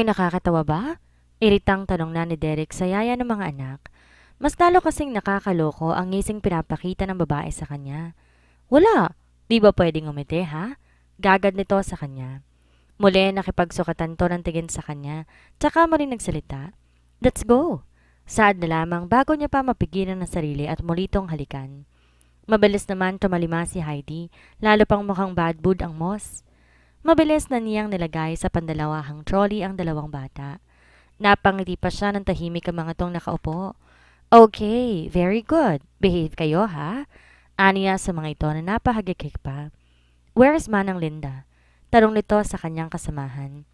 May nakakatawa ba? Iritang tanong na ni Derek sa yaya ng mga anak. Mas lalo kasing nakakaloko ang ngising pinapakita ng babae sa kanya. Wala, di ba pwedeng umiti ha? Gagad nito sa kanya. Muli nakipagsukatan to ng tingin sa kanya, tsaka mo rin nagsalita. Let's go! Saad na lamang bago niya pa mapigilan ng sarili at muli tong halikan. Mabilis naman tumalima si Heidi, lalo pang mukhang bad mood ang Moss. Mabilis na niyang nilagay sa pandalawahang trolley ang dalawang bata. Napangiti pa siya ng tahimik ang mga tong nakaupo. Okay, very good. Behave kayo ha? Aniya sa mga ito na napahagikik pa. Where is Manang Linda? Tanong nito sa kanyang kasamahan.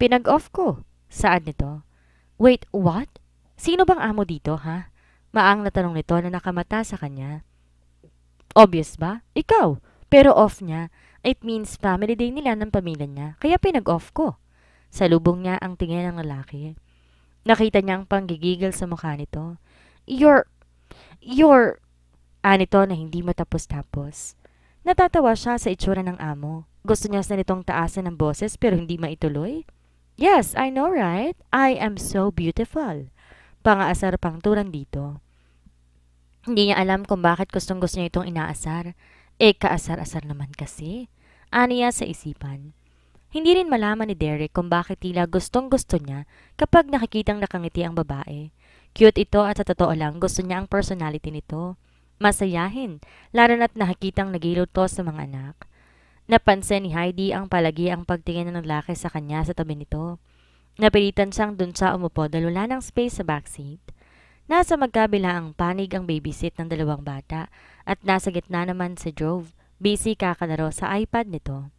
Pinag-off ko. Saad nito. Wait, what? Sino bang amo dito ha? Maang na tanong nito na nakamata sa kanya. Obvious ba? Ikaw. Pero off niya. It means family day nila ng pamilya niya. Kaya pinag-off ko. Salubong niya ang tingin ng lalaki. Nakita niyang panggigigil sa mukha nito. You're... Anito na hindi matapos-tapos. Natatawa siya sa itsura ng amo. Gusto niya sa nitong taasan ng boses pero hindi maituloy. Yes, I know right? I am so beautiful. Pangaasar pang turan dito. Hindi niya alam kung bakit gustong-gusto niya itong inaasar. Kaasar-asar naman kasi. Aniya sa isipan. Hindi rin malaman ni Derek kung bakit tila gustong-gusto niya kapag nakikitang nakangiti ang babae. Cute ito at sa totoo lang gusto niya ang personality nito. Masayahin, lalo na't nakikitang nagilot to sa mga anak. Napansin ni Heidi ang palagi ang pagtingin ng lalaki sa kanya sa tabi nito. Napilitan siyang dun sa umupo dahil wala ng space sa backseat. Nasa magkabila ang panig ang babysit ng dalawang bata at nasa gitna naman si Jove, busy kakalaro sa iPad nito.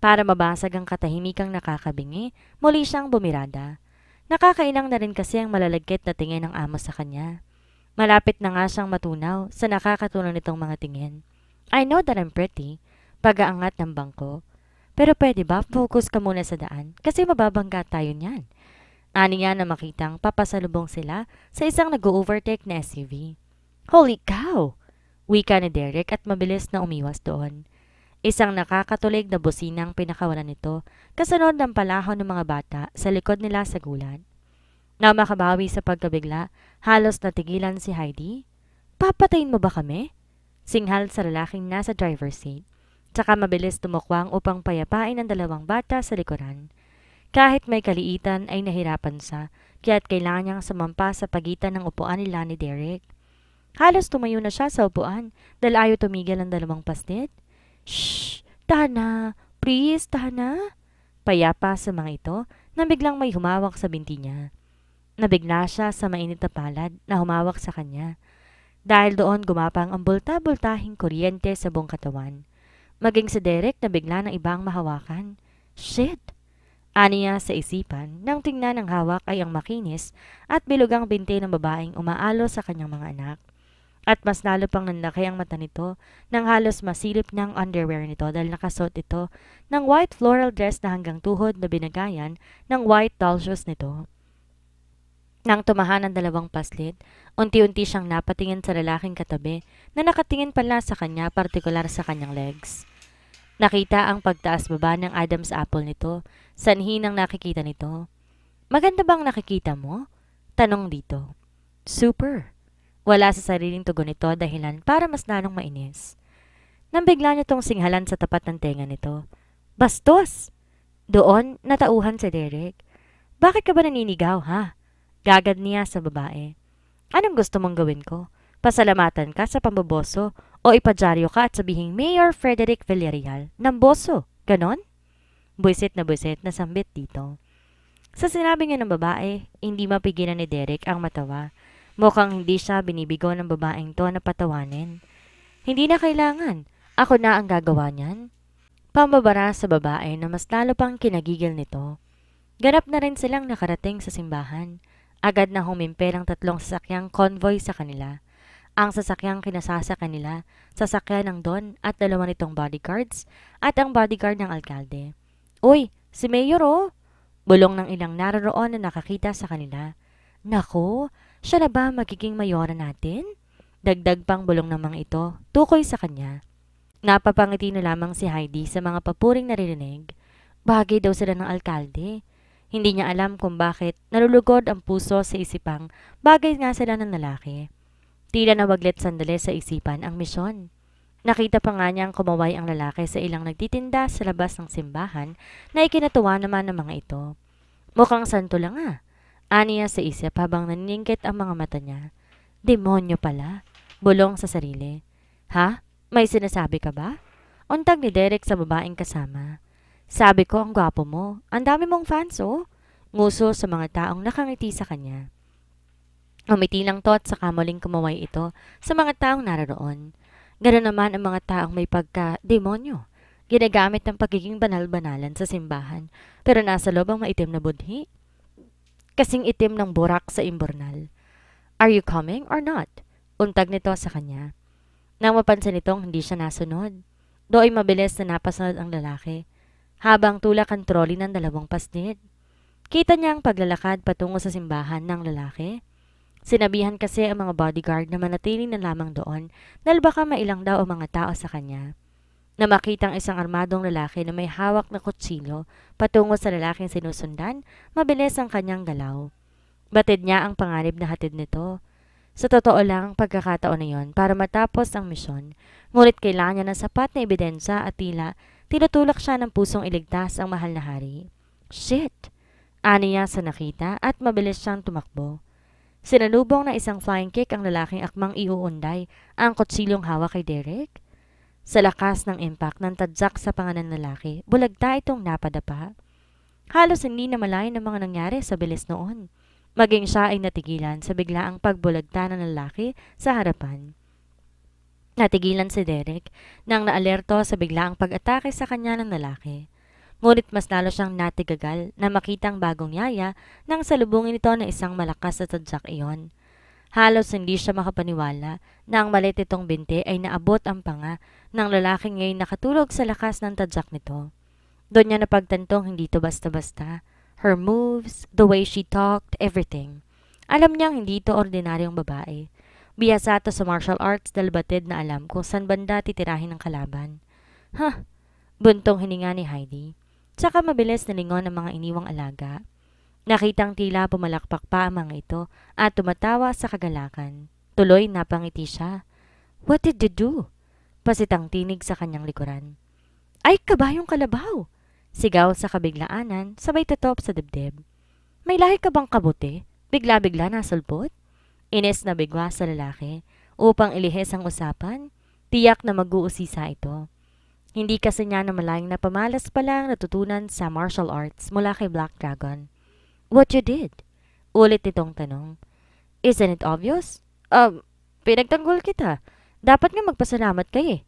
Para mabasag ang katahimikang nakakabingi, muli siyang bumirada. Nakakailang na rin kasi ang malalagkit na tingin ng amo sa kanya. Malapit na nga siyang matunaw sa nakakatunaw nitong mga tingin. I know that I'm pretty. Pag-aangat ng bangko. Pero pwede ba focus ka muna sa daan? Kasi mababangga tayo niyan. Ani niya na makitang papasalubong sila sa isang nag-overtake na SUV. Holy cow! Wika ni Derek at mabilis na umiwas doon. Isang nakakatulig na businang pinakawalan nito kasunod ng palahon ng mga bata sa likod nila sa gulat. Na makabawi sa pagkabigla, halos natigilan si Heidi. Papatayin mo ba kami? Singhal sa lalaking nasa driver's seat. Tsaka mabilis tumukwang upang payapain ang dalawang bata sa likuran. Kahit may kaliitan ay nahirapan siya, kaya't kailangan niyang sumampa sa pagitan ng upuan nila ni Derek. Halos tumayo na siya sa upuan dahil ayaw tumigil ang dalawang paslit. Shh! Tahan na! Please, tahan na! Payapa sa mga ito nang biglang may humawak sa binti niya. Nabigla siya sa mainit na palad na humawak sa kanya. Dahil doon gumapang ang bulta-bultahing kuryente sa buong katawan. Maging si Derek na bigla ng ibang mahawakan. Shit! Aniya sa isipan nang tingnan ng hawak ay ang makinis at bilugang binti ng babaeng umaalo sa kanyang mga anak. At mas lalo pang nanlaki ang mata nito nang halos masilip ng underwear nito dahil nakasuot ito ng white floral dress na hanggang tuhod na binagayan ng white doll shoes nito. Nang tumahan ang dalawang paslit, unti-unti siyang napatingin sa lalaking katabi na nakatingin pala sa kanya partikular sa kanyang legs. Nakita ang pagtaas baba ng Adam's apple nito, sanhi ng nakikita nito. Maganda bang nakikita mo? Tanong dito. Super. Wala sa sariling tugon nito dahilan para mas lalong mainis. Nang bigla niya tong singhalan sa tapat ng tenga nito. Bastos! Doon, natauhan si Derek. Bakit ka ba naninigaw, ha? Gagad niya sa babae. Anong gusto mong gawin ko? Pasalamatan ka sa pamboboso o ipadyaryo ka at sabihing Mayor Frederick Villarreal ng boso? Ganon? Buisit na sambit dito. Sa sinabi niya ng babae, hindi mapigilan ni Derek ang matawa. Mukhang hindi siya binibigo ng babaeng to na patawanin. Hindi na kailangan. Ako na ang gagawa niyan. Pambabara sa babae na mas lalo pang kinagigil nito. Ganap na rin silang nakarating sa simbahan. Agad na humimper ang tatlong sasakyang convoy sa kanila. Ang sasakyang kinasasa kanila, sasakyan ng Don at dalawa nitong bodyguards at ang bodyguard ng alkalde. Uy, si Mayor oh! Bulong ng ilang naroroon na nakakita sa kanila. Nako, siya na ba magiging mayora natin? Dagdag pang bulong ng mga ito, tukoy sa kanya. Napapangiti na lamang si Heidi sa mga papuring naririnig. Bagay daw sila ng alkalde. Hindi niya alam kung bakit nalulugod ang puso sa isipang bagay nga sila ng lalaki. Tila nawaglit sandali sa isipan ang misyon. Nakita pa nga niyang kumaway ang lalaki sa ilang nagtitinda sa labas ng simbahan na ikinatuwa naman ng mga ito. Mukhang santo lang aniya sa isip habang naniningkit ang mga mata niya. Demonyo pala, bulong sa sarili. Ha? May sinasabi ka ba? Untag ni Derek sa babaeng kasama. Sabi ko ang gwapo mo, ang dami mong fans Nguso sa mga taong nakangiti sa kanya. Umiti lang to at saka muling kumaway ito sa mga taong naroon. Ganoon naman ang mga taong may pagka-demonyo. Ginagamit ng pagiging banal-banalan sa simbahan pero nasa loob ang maitim na budhi. Kasing itim ng burak sa imbornal. Are you coming or not? Untag nito sa kanya. Nang mapansin nitong hindi siya nasunod. Do'y mabilis na napasunod ang lalaki. Habang tulak ang trolley ng dalawang pasnid. Kita niya ang paglalakad patungo sa simbahan ng lalaki. Sinabihan kasi ang mga bodyguard na manatili na lamang doon dahil baka mailang daw ang mga tao sa kanya. Na makitang isang armadong lalaki na may hawak na kutsilyo patungo sa lalaking sinusundan, mabilis ang kanyang galaw. Batid niya ang panganib na hatid nito. Sa totoo lang, pagkakataon na yon para matapos ang misyon, ngunit kailangan niya ng sapat na ebidensya at tila tinutulak siya ng pusong iligtas ang mahal na hari. Shit! Aniya sa nakita at mabilis siyang tumakbo. Sinalubong na isang flying kick ang lalaking akmang iuunday ang kutsilyong hawak kay Derek. Sa lakas ng impact ng tadyak sa panganan ng lalaki, bulagta itong napadapa. Halos hindi na malayan ang mga nangyari sa bilis noon. Maging siya ay natigilan sa biglaang pagbulagta ng lalaki sa harapan. Natigilan si Derek nang naalerto sa biglaang pag-atake sa kanya ng lalaki. Ngunit mas lalo siyang natigagal na makitang bagong yaya nang salubungin ito ng isang malakas na tadyak iyon. Halos hindi siya makapaniwala na ang malit itong binti ay naabot ang panga ng lalaking ngayon nakatulog sa lakas ng tadyak nito. Doon niya napagtantong hindi ito basta-basta. Her moves, the way she talked, everything. Alam niyang hindi ito ordinaryong babae. Bihasa ito sa martial arts dahil batid na alam kung saan banda titirahin ng kalaban. Buntong hininga ni Heidi. Tsaka mabilis nalingon ang mga iniwang alaga. Nakitang tila pumalakpak pa ang mga ito at tumatawa sa kagalakan. Tuloy napangiti siya. What did you do? Pasitang tinig sa kanyang likuran. Ay, kabayong kalabaw! Sigaw sa kabiglaanan, sabay tutop sa dibdib. May lahi ka bang kabuti? Bigla-bigla nasulpot? Ines na bigwa sa lalaki upang ilihis ang usapan. Tiyak na mag-uusisa ito. Hindi kasi niya na malayang napamalas pa lang natutunan sa martial arts mula kay Black Dragon. What you did? Ulit itong tanong. Isn't it obvious? Pinagtanggol kita. Dapat nga magpasalamat kay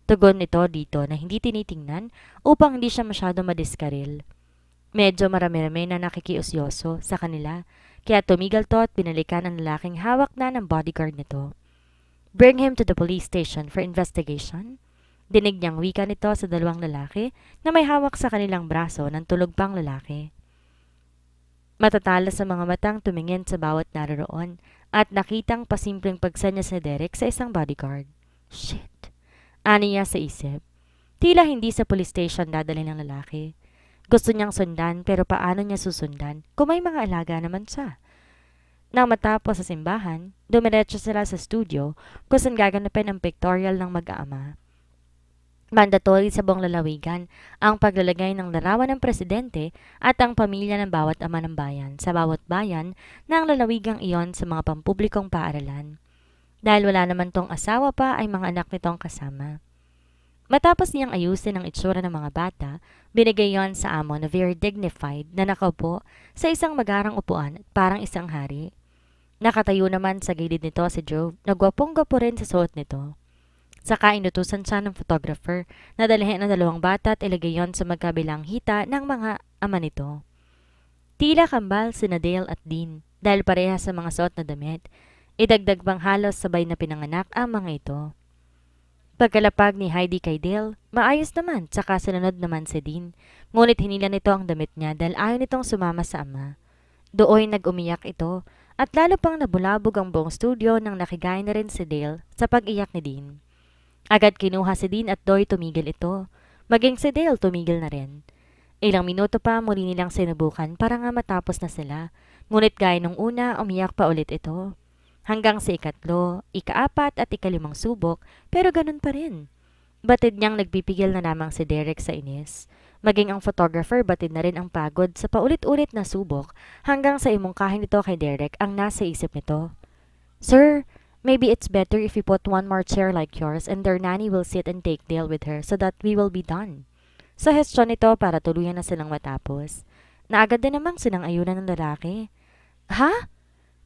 Tugon nito dito na hindi tinitingnan upang hindi siya masyado madiskaril. Medyo marami-rami na nakikiusyoso sa kanila kaya tumigal to at pinalikan ang lalaking hawak na ng bodyguard nito. Bring him to the police station for investigation. Dinig niyang wika nito sa dalawang lalaki na may hawak sa kanilang braso ng tulog pang lalaki. Matatalas sa mga matang tumingin sa bawat naroon at nakitang pasimpleng pagsanya sa Derek sa isang bodyguard. Shit! Aniya sa isip. Tila hindi sa police station dadalhin ng lalaki. Gusto niyang sundan pero paano niya susundan kung may mga alaga naman siya? Nang matapos sa simbahan, dumiretso sila sa studio kung saan gaganapin ang pictorial ng mag-aama. Mandatory sa buong lalawigan ang paglalagay ng larawan ng presidente at ang pamilya ng bawat ama ng bayan sa bawat bayan ng lalawigang iyon sa mga pampublikong paaralan. Dahil wala naman tong asawa pa ay mga anak nitong kasama. Matapos niyang ayusin ang itsura ng mga bata, binigay yon sa amo na very dignified na nakaupo sa isang magarang upuan at parang isang hari. Nakatayo naman sa gilid nito si Jove na gwapong-gwapo rin sa suot nito. Saka inutusan siya ng photographer na dalhin ang dalawang bata at ilagay yon sa magkabilang hita ng mga ama nito. Tila kambal sina Dale at Dean dahil parehas sa mga suot na damit. Idagdag pang halos sabay na pinanganak ang mga ito. Pagkalapag ni Heidi kay Dale, maayos naman tsaka sinunod naman si Dean. Ngunit hinila nito ang damit niya dahil ayaw nitong sumama sa ama. Dooy nag-umiyak ito at lalo pang nabulabog ang buong studio nang nakigay na rin si Dale sa pag-iyak ni Dean. Agad kinuha si Dean at do'y tumigil ito. Maging si Dale tumigil na rin. Ilang minuto pa muli nilang sinubukan para nga matapos na sila. Ngunit gaya nung una, umiyak pa ulit ito. Hanggang sa ikatlo, ikaapat at ikalimang subok, pero ganun pa rin. Batid niyang nagpipigil na lamang si Derek sa inis. Maging ang photographer batid na rin ang pagod sa paulit-ulit na subok hanggang sa imungkahin nito kay Derek ang nasa isip nito. Sir, maybe it's better if we put one more chair like yours and their nanny will sit and take Dale with her so that we will be done. Suhestyon nito para tuluyan na silang matapos. Naagad din namang sinang-ayunan ng lalaki. Ha?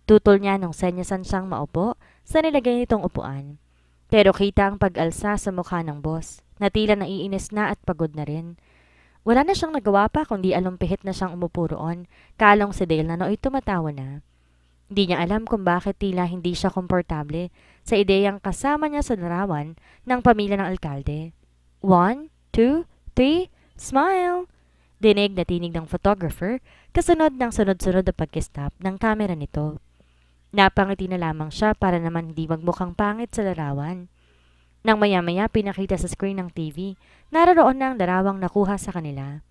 Tutol niya nung senyasan siyang maupo sa nilagay nitong upuan. Pero kita ang pag-alsa sa mukha ng boss na tila naiinis na at pagod na rin. Wala na siyang nagawa pa kundi alumpihit na siyang umupo roon, kalong si Dale na nooy tumatawa na. Hindi niya alam kung bakit tila hindi siya komportable sa ideyang kasama niya sa larawan ng pamilya ng alkalde. 1, 2, 3, smile! Dinig na tinig ng photographer kasunod ng sunod-sunod na pag-stop ng kamera nito. Napangiti na lamang siya para naman hindi magmukhang pangit sa larawan. Nang maya-maya pinakita sa screen ng TV, naroon na ang larawang nakuha sa kanila.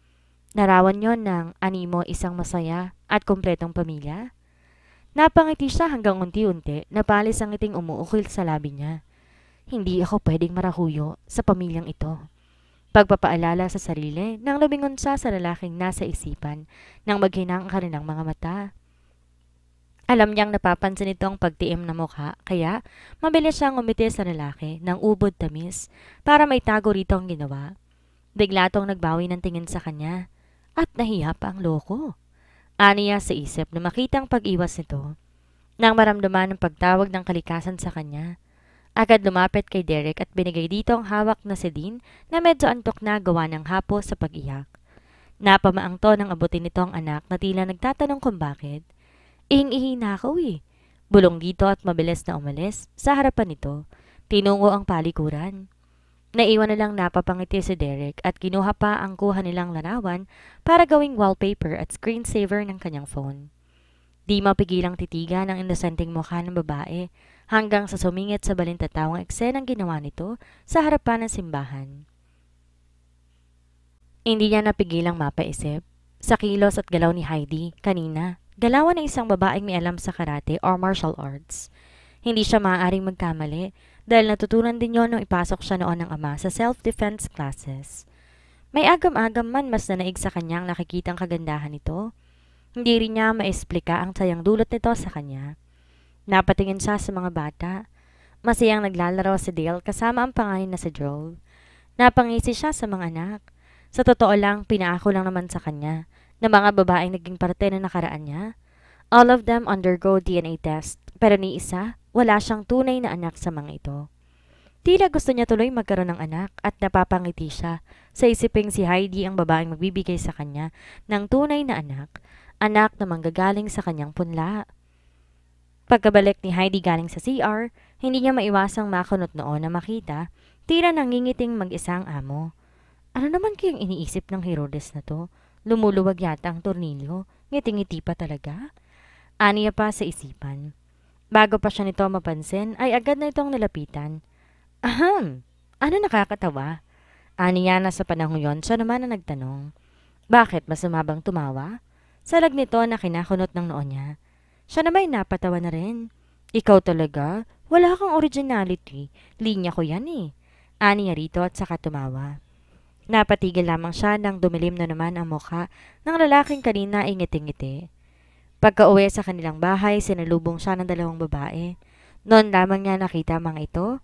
Larawan yon ng animo isang masaya at kumpletong pamilya. Napangiti siya hanggang unti-unti napalis ang ngiting umuukil sa labi niya. Hindi ako pwedeng marahuyo sa pamilyang ito. Pagpapaalala sa sarili nang lumingon siya sa lalaking nasa isipan nang maghinang ang kanilang mga mata. Alam niyang napapansin ito ang pagtiim na mukha, kaya mabilis siyang umiti sa lalaki ng ubod tamis para maitago rito ang ginawa. Bigla tong nagbawi ng tingin sa kanya at nahiya pa ang loko. Aniya sa isip na makita ang pag-iwas nito. Nang maramdaman ang pagtawag ng kalikasan sa kanya, agad lumapit kay Derek at binigay dito ang hawak na si Dean na medyo antok na gawa ng hapo sa pag-iyak. Napamaang to nang abutin nito ang anak na tila nagtatanong kung bakit. Ihing-ihi na ako eh. Bulong dito at mabilis na umalis sa harapan nito. Tinungo ang palikuran. Naiwan na lang napapangiti si Derek at kinuha pa ang kuha nilang larawan para gawing wallpaper at screensaver ng kanyang phone. Di mapigilang titigan ang inosenteng mukha ng babae hanggang sa sumingit sa balintatawang eksenang ginawa nito sa harapan ng simbahan. Hindi niya napigilang mapaisip sa kilos at galaw ni Heidi kanina. Galawan ng isang babaeng may alam sa karate or martial arts. Hindi siya maaaring magkamali dahil natutunan din yon nung ipasok siya noon ng ama sa self-defense classes. May agam-agam man mas nanaig sa kanyang nakikitang kagandahan nito. Hindi rin niya maesplika ang sayang dulot nito sa kanya. Napatingin siya sa mga bata. Masayang naglalaro si Dale kasama ang panganay na si Joel. Napangisi siya sa mga anak. Sa totoo lang, pinaako lang naman sa kanya na mga babaeng naging parte na nakaraan niya. All of them undergo DNA test, pero ni isa, wala siyang tunay na anak sa mga ito. Tila gusto niya tuloy magkaroon ng anak at napapangiti siya sa isiping si Heidi ang babaeng magbibigay sa kanya ng tunay na anak na manggagaling sa kanyang punla. Pagkabalik ni Heidi galing sa CR, hindi niya maiwasang makunot noon na makita, tila nangingiting mag-isang amo. Ano naman kayang iniisip ng Herodes na to? Lumuluwag yata ang tornilyo. Ngiti-ngiti pa talaga. Aniya pa sa isipan. Bago pa siya nito mapansin, ay agad na itong nilapitan. Ahem! Ano nakakatawa? Aniya na sa panahon yon, siya naman ang nagtanong. Bakit masama bang tumawa? Salag nito na kinakunot ng noon niya. Siya naman napatawa na rin. Ikaw talaga? Wala kang originality. Linya ko yan eh. Aniya rito at saka tumawa. Napatigil lamang siya nang dumilim na naman ang mukha ng lalaking kanina ay ngiti-ngiti. Pagka-uwi sa kanilang bahay, sinalubong siya ng dalawang babae. Noon lamang niya nakita mga ito.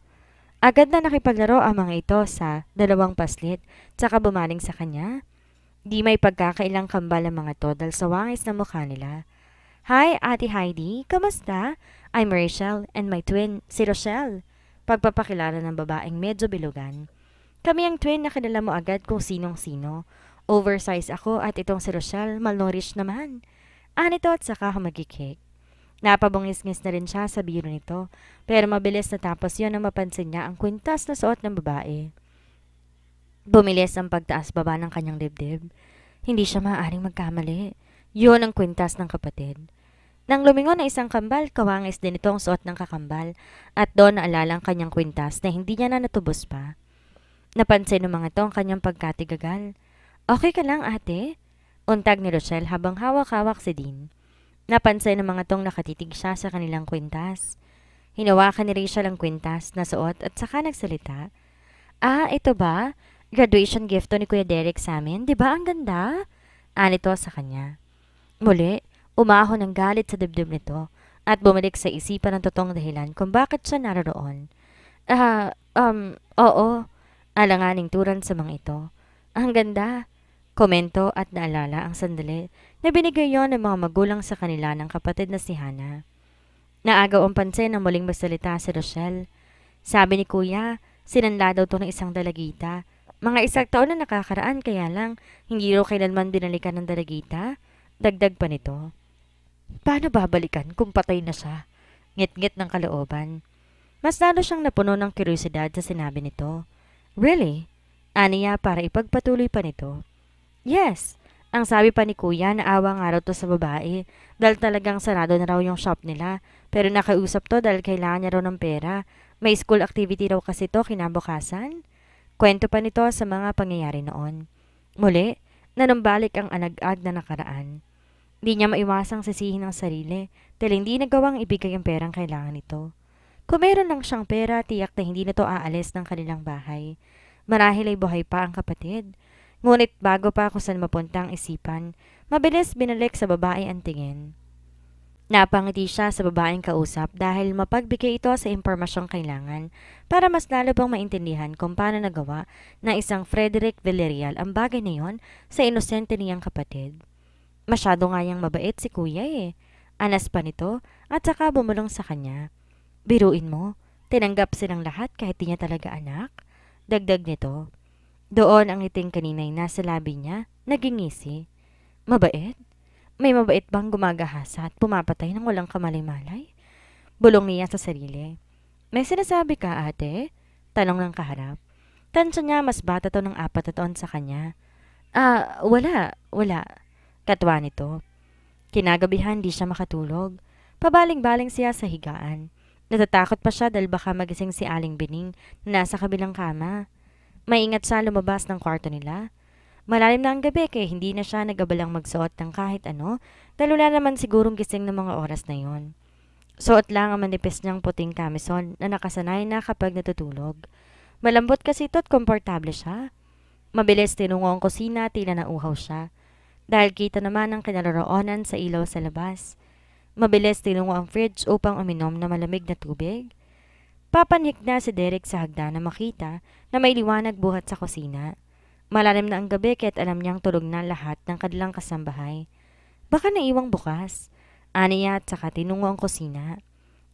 Agad na nakipaglaro ang mga ito sa dalawang paslit, tsaka bumaling sa kanya. Di may pagkakailang kambal ang mga to dahil sa wangis na mukha nila. Hi, Ate Heidi. Kamusta? I'm Rachel and my twin, si Rochelle. Pagpapakilala ng babaeng medyo bilugan. Kami ang twin na kilala mo agad kung sinong-sino. Oversize ako at itong si Rochelle, malnourished naman. Anito at saka humagikik. Napabungis-ngis na rin siya sa biro nito, pero mabilis natapos yon nang mapansin niya ang kwintas na suot ng babae. Bumilis ang pagtaas-baba ng kanyang dibdib. Hindi siya maaaring magkamali. Yun ang kwintas ng kapatid. Nang lumingon na isang kambal, kawangis din itong suot ng kakambal at doon naalala ang kanyang kwintas na hindi niya na natubos pa. Napansin ng mga ito ang kanyang pagkatigagal. Okay ka lang, ate? Untag ni Rochelle habang hawak-hawak si Dean. Napansin ng mga tong nakatitig siya sa kanilang kwintas. Hinawakan ni Rachel ang kwintas na suot at saka nagsalita. Ah, ito ba? Graduation gift to ni Kuya Derek sa amin. Di ba ang ganda? Anito sa kanya. Muli, umahon ng galit sa dibdib nito at bumalik sa isipan ng totoong dahilan kung bakit siya naroroon. Oo. Alanganing turan sa mga ito. Ang ganda. Komento at naalala ang sandali na binigay yon ng mga magulang sa kanila ng kapatid na si Hana. Naagaw ang pansin na muling magsalita si Rochelle. Sabi ni Kuya, sinanla daw to ng isang dalagita. Mga isang taon na nakakaraan kaya lang, hindi raw kailanman binalikan ng dalagita. Dagdag pa nito. Paano babalikan kung patay na siya? Ngit-ngit ng kalooban. Mas lalo siyang napuno ng kuryosidad sa sinabi nito. Really? Aniya para ipagpatuloy pa nito. Yes. Ang sabi pa ni Kuya na awa nga raw to sa babae dahil talagang sarado na raw yung shop nila pero nakausap to dahil kailangan niya raw ng pera. May school activity raw kasi to kinabukasan. Kwento pa nito sa mga pangyayari noon. Muli, nanumbalik ang anag-ag na nakaraan. Di niya maiwasang sisihin ang sarili dahil hindi nagawang ibigay ang perang kailangan nito. Kung meron lang siyang pera, tiyak na hindi na to aalis ng kanilang bahay. Marahil ay buhay pa ang kapatid. Ngunit bago pa kung saan mapunta ang isipan, mabilis binalik sa babae ang tingin. Napangiti siya sa babaeng kausap dahil mapagbigay ito sa impormasyong kailangan para mas lalo pang maintindihan kung paano nagawa ng isang Frederick Villarreal ang bagay na yon sa inosente niyang kapatid. Masyado nga yang mabait si Kuya eh. Anas pa nito at saka bumulong sa kanya. Biruin mo, tinanggap silang lahat kahit di niya talaga anak. Dagdag nito. Doon ang ngiting kanina'y nasa labi niya, naging ngisi. Mabait? May mabait bang gumagahasa at pumapatay ng walang kamalay-malay? Bulong niya sa sarili. May sinasabi ka, ate? Tanong ng kaharap. Tansya niya mas bata to ng 4 na taon sa kanya. Wala. Katwa nito. Kinagabihan di siya makatulog. Pabaling-baling siya sa higaan. Natatakot pa siya dahil baka magising si Aling Bining na nasa kabilang kama. Maingat siya lumabas ng kwarto nila. Malalim na ang gabi kaya hindi na siya nagabalang magsuot ng kahit ano dahil wala naman sigurong gising ng mga oras na yon. Suot lang ang manipis niyang puting kamison na nakasanay na kapag natutulog. Malambot kasi ito at komportable siya. Mabilis tinungo ang kusina, tila nauhaw siya. Dahil kita naman ang kinaroroonan sa ilaw sa labas. Mabilis tinungo ang fridge upang uminom na malamig na tubig. Papanik na si Derek sa hagdan na makita na may liwanag buhat sa kusina. Malalim na ang gabi kaya't alam niyang tulog na lahat ng kanilang kasambahay. Baka naiwang bukas. Aniya at saka tinungo ang kusina.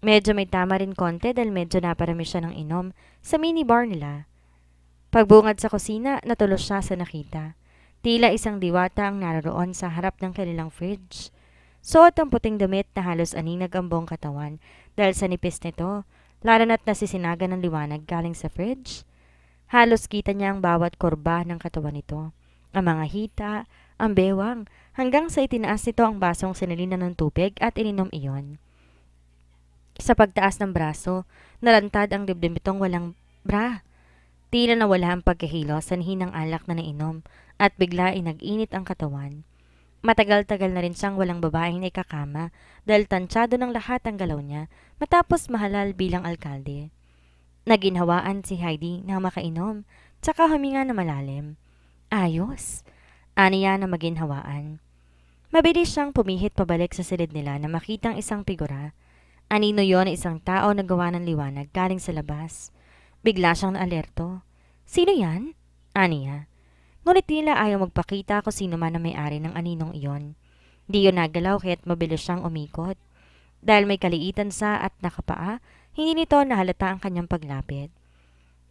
Medyo may tama rin konti dahil medyo naparami siya ng inom sa minibar nila. Pagbungad sa kusina, natulos siya sa nakita. Tila isang diwata ang naroroon sa harap ng kanilang fridge. Suot ang puting damit na halos aninag ang buong katawan dahil sa nipis nito. Lalo na't nasisinaga ng liwanag galing sa fridge. Halos kita niya ang bawat kurba ng katawan nito. Ang mga hita, ang bewang, hanggang sa itinaas nito ang basong sinalinan ng tubig at ininom iyon. Sa pagtaas ng braso, nalantad ang dibdib nitong walang bra. Tila nawala ang pagkahilo sa hinang alak na nainom at bigla ay nag-init ang katawan. Matagal-tagal na rin siyang walang babaeng na ikakama dahil tansyado ng lahat ang galaw niya matapos mahalal bilang alkalde. Naginhawaan si Heidi na makainom, tsaka huminga na malalim. Ayos! Aniya na maginhawaan. Mabilis siyang pumihit pabalik sa silid nila na makitang isang figura. Anino yon na isang tao na gawa ng liwanag galing sa labas. Bigla siyang naalerto. Sino yan? Aniya. Ngunit tila ayaw magpakita kung sino man ang may-ari ng aninong iyon. Di yun nagalaw kaya't mabilis siyang umikot. Dahil may kaliitan sa at nakapaa, hindi nito nahalata ang kanyang paglapit.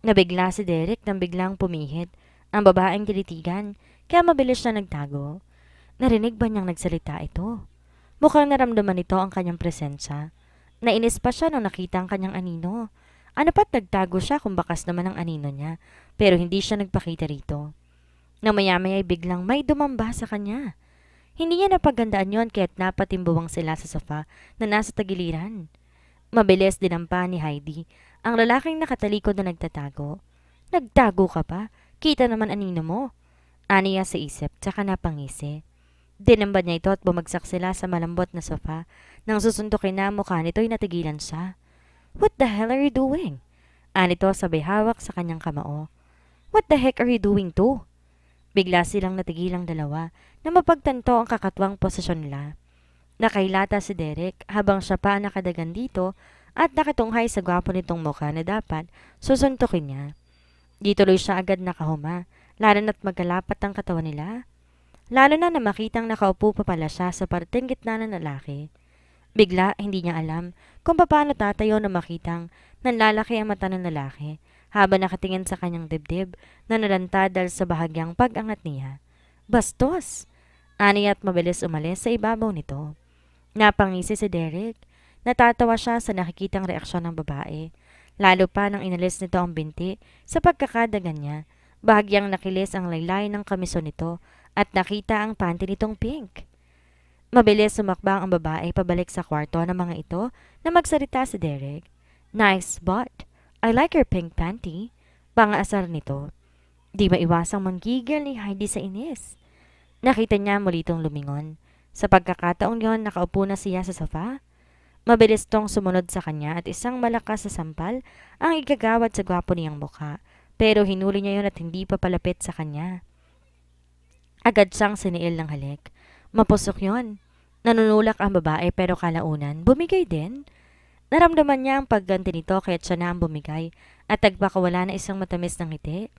Nabigla si Derek nang biglang pumihit ang babaeng tinitigan kaya mabilis siya nagtago. Narinig ba niyang nagsalita ito? Mukhang naramdaman nito ang kanyang presensya. Nainis pa siya nang nakita ang kanyang anino. Ano pa't nagtago siya kung bakas naman ang anino niya pero hindi siya nagpakita rito. Nang maya-maya ay biglang may dumamba sa kanya. Hindi niya napagandaan yon kaya't napatimbuwang sila sa sofa na nasa tagiliran. Mabilis dinampa ni Heidi ang lalaking nakatalikod na nagtatago. Nagtago ka pa? Kita naman anino mo. Aniya sa isip, tsaka napangisi. Dinambad niya ito at bumagsak sila sa malambot na sofa. Nang susuntukin na mukha nito'y natigilan siya. What the hell are you doing? Anito sabay hawak sa kanyang kamao. What the heck are you doing too? Bigla silang natigilang dalawa na mapagtanto ang kakatwang posisyon nila. Nakailata si Derek habang siya pa nakadagan dito at nakatunghay sa gwapo nitong mukha na dapat susuntukin niya. Di tuloy siya agad nakahuma, lalo na't magkalapat ang katawan nila. Lalo na makitang nakaupo pa pala siya sa parteng gitna ng lalaki. Bigla, hindi niya alam kung paano tatayo na makitang nanlalaki ang mata ng lalaki habang nakatingin sa kanyang dibdib na nalantad dahil sa bahagyang pag-angat niya. Bastos! Ani at mabilis umalis sa ibabaw nito. Napangisi si Derek. Natatawa siya sa nakikitang reaksyon ng babae. Lalo pa nang inalis nito ang binti sa pagkakadagan niya. Bahagyang nakilis ang laylay ng kamison nito at nakita ang panty nitong pink. Mabilis sumakbang ang babae pabalik sa kwarto ng mga ito na magsalita si Derek. Nice butt. I like your pink panty. Pangaasar nito. Di maiwasang manggigil ni Heidi sa inis. Nakita niya muli itong lumingon. Sa pagkakataong yon, nakaupo na siya sa sofa. Mabilis tong sumunod sa kanya at isang malakas na sampal ang igagawad sa gwapo niyang mukha. Pero hinuli niya yon at hindi pa palapit sa kanya. Agad siyang siniil ng halik. Mapusok yon. Nanunulak ang babae pero kalaunan, bumigay din. Naramdaman niya ang pagganti nito kaya't siya na ang bumigay at nagpakawala na isang matamis ng ngiti.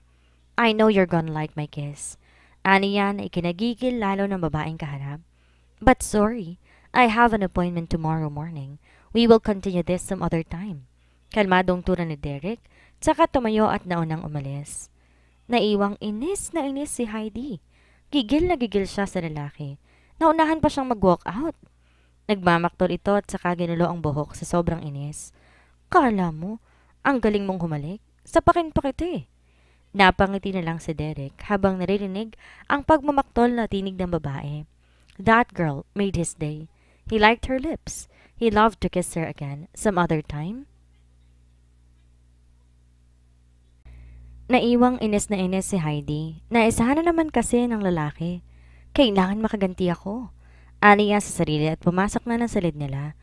I know you're gonna like my kiss. Ani yan ay kinagigil lalo ng babaeng kaharap. But sorry, I have an appointment tomorrow morning. We will continue this some other time. Kalmadong tura ni Derek, tsaka tumayo at naunang umalis. Naiwang inis na inis si Heidi. Gigil na gigil siya sa lalaki. Naunahan pa siyang mag-walk out. Nagmamaktol ito at saka ginulo ang buhok sa sobrang inis. Kala mo, ang galing mong humalik? Sapakin pa kita eh. Napangiti na lang si Derek habang naririnig ang pagmamaktol na tinig ng babae. That girl made his day. He liked her lips. He loved to kiss her again some other time. Naiwang inis na inis si Heidi. Naisahan na naman kasi ng lalaki. Kailangan makaganti ako. Ani niya sa sarili at pumasok na ng salid nila.